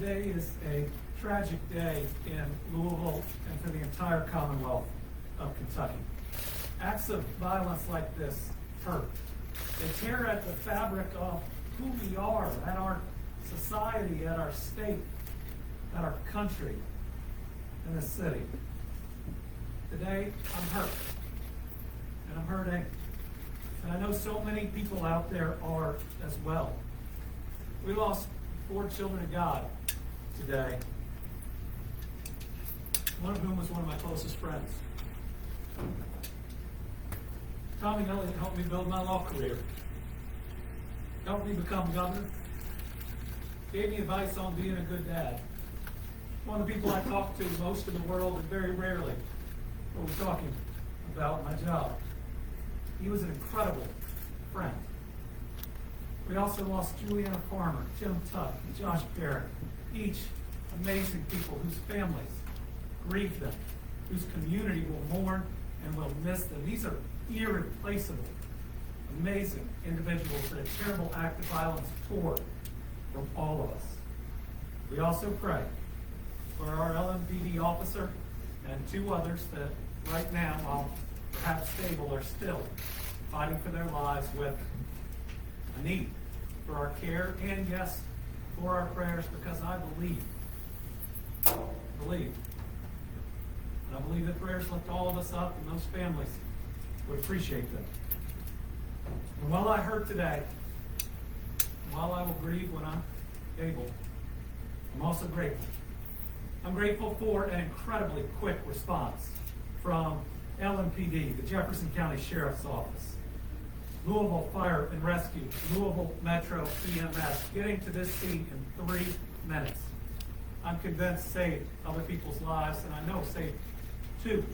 Today is a tragic day in Louisville and for the entire Commonwealth of Kentucky. Acts of violence like this hurt. They tear at the fabric of who we are, at our society, at our state, at our country, in this city. Today, I'm hurt. And I'm hurting. And I know so many people out there are as well. We lost 4 children of God today, one of whom was one of my closest friends. Tommy Elliott helped me build my law career, helped me become governor, gave me advice on being a good dad. One of the people I talk to most in the world, and very rarely are we talking about my job. He was an incredible friend. We also lost Juliana Farmer, Jim Tuck, and Josh Barrett, each amazing people whose families grieve them, whose community will mourn and will miss them. These are irreplaceable, amazing individuals that a terrible act of violence tore from all of us. We also pray for our LMPD officer and 2 others that right now, while perhaps stable, are still fighting for their lives with a need for our care and, yes, for our prayers, because I believe, and I believe that prayers lift all of us up, and those families would appreciate them. And while I hurt today, while I will grieve when I'm able, I'm also grateful. I'm grateful for an incredibly quick response from LMPD, the Jefferson County Sheriff's Office, Louisville Fire and Rescue, Louisville Metro EMS, getting to this scene in 3 minutes. I'm convinced saved other people's lives, and I know saved 2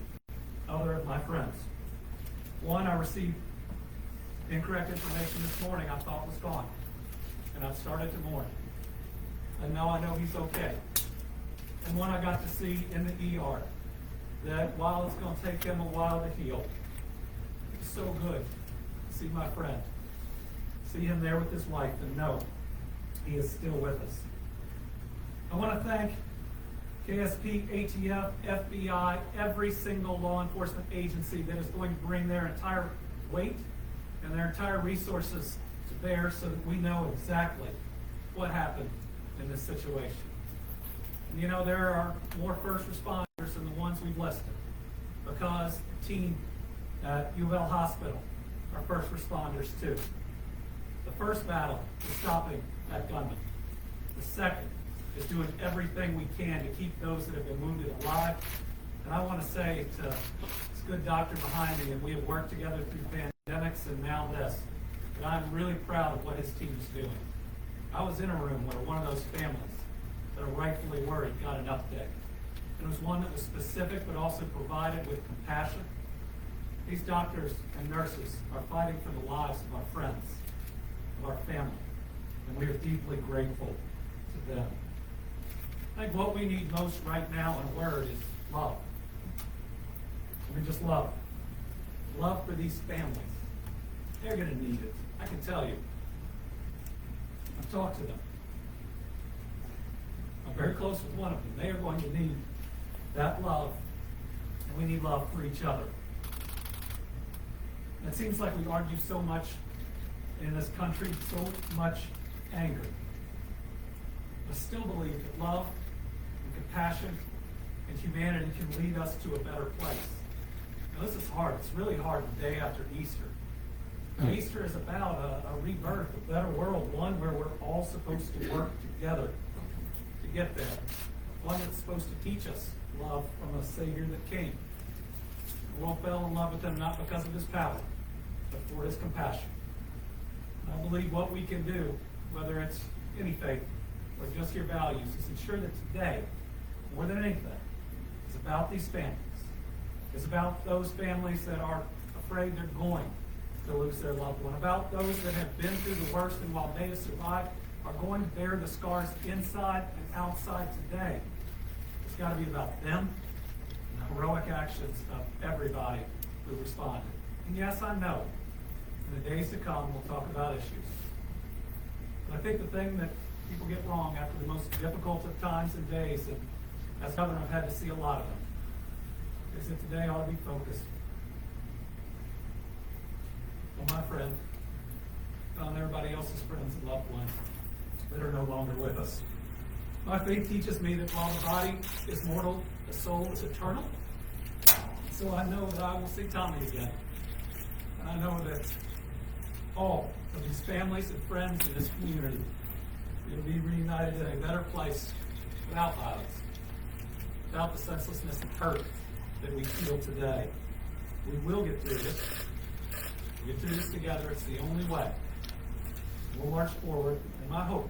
other of my friends. One, I received incorrect information this morning I thought was gone, and I've started to mourn. And now I know he's okay. And one I got to see in the ER, that while it's going to take him a while to heal, it's so good to see my friend, see him there with his wife, and know he is still with us. I want to thank KSP, ATF, FBI, every single law enforcement agency that is going to bring their entire weight and their entire resources to bear so that we know exactly what happened in this situation. And you know, there are more first responders than the ones we've listed, because the team at U of L Hospital are first responders too. The first battle is stopping that gunman. The second is doing everything we can to keep those that have been wounded alive. And I want to say to this good doctor behind me, and we have worked together through pandemics and now this, that I'm really proud of what his team is doing. I was in a room where one of those families that are rightfully worried got an update. It was one that was specific but also provided with compassion. These doctors and nurses are fighting for the lives of our friends, of our family, and we are deeply grateful to them. I think what we need most right now in a word is love. I mean, just love. Love for these families. They're going to need it. I can tell you. I've talked to them. I'm very close with one of them. They are going to need that love, and we need love for each other. And it seems like we argue so much in this country, so much anger. I still believe that love and compassion and humanity can lead us to a better place. Now, this is hard. It's really hard the day after Easter. Easter is about a rebirth, a better world, one where we're all supposed to work together to get there. One that's supposed to teach us love from a Savior that came. The world fell in love with him not because of his power, but for his compassion. And I believe what we can do, whether it's any faith or just your values, is ensure that today, more than anything, is about these families. It's about those families that are afraid they're going to lose their loved one, about those that have been through the worst and while they have survived, are going to bear the scars inside and outside today. It's got to be about them and the heroic actions of everybody who responded. And yes, I know, in the days to come, we'll talk about issues. But I think the thing that people get wrong after the most difficult of times and days, and as governor, I've had to see a lot of them. Is that today ought to be focused on my friend, on everybody else's friends and loved ones that are no longer with us. My faith teaches me that while the body is mortal, the soul is eternal. So I know that I will see Tommy again. And I know that all of these families and friends in this community will be reunited in a better place without violence, without the senselessness and hurt that we feel today. We will get through this. We'll get through this together. It's the only way. We'll march forward. And my hope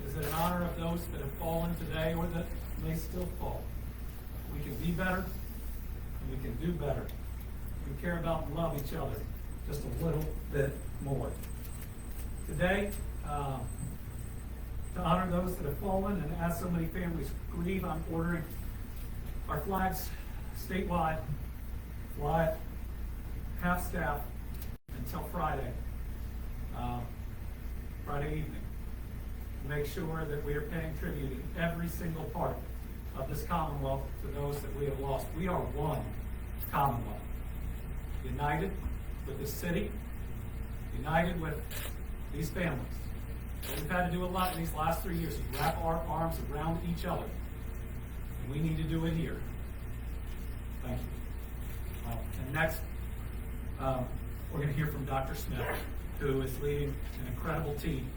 is that in honor of those that have fallen today or that may still fall, we can be better and we can do better. We care about and love each other just a little bit more. Today, to honor those that have fallen and as so many families grieve, I'm ordering our flags statewide fly at half staff until Friday evening. Make sure that we are paying tribute in every single part of this Commonwealth to those that we have lost. We are one Commonwealth, united with this city, united with these families. What we've had to do a lot in these last 3 years is wrap our arms around each other. And we need to do it here. Thank you. And next, we're going to hear from Dr. Smith, who is leading an incredible team,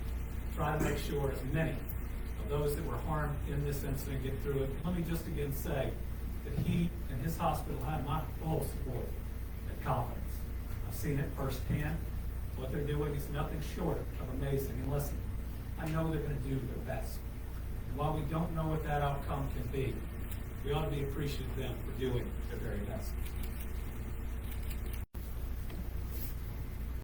trying to make sure as many of those that were harmed in this incident get through it. Let me just again say that he and his hospital have my full support and confidence. I've seen it firsthand. What they're doing is nothing short of amazing. And listen, I know they're going to do their best. And while we don't know what that outcome can be, we ought to be appreciative of them for doing their very best.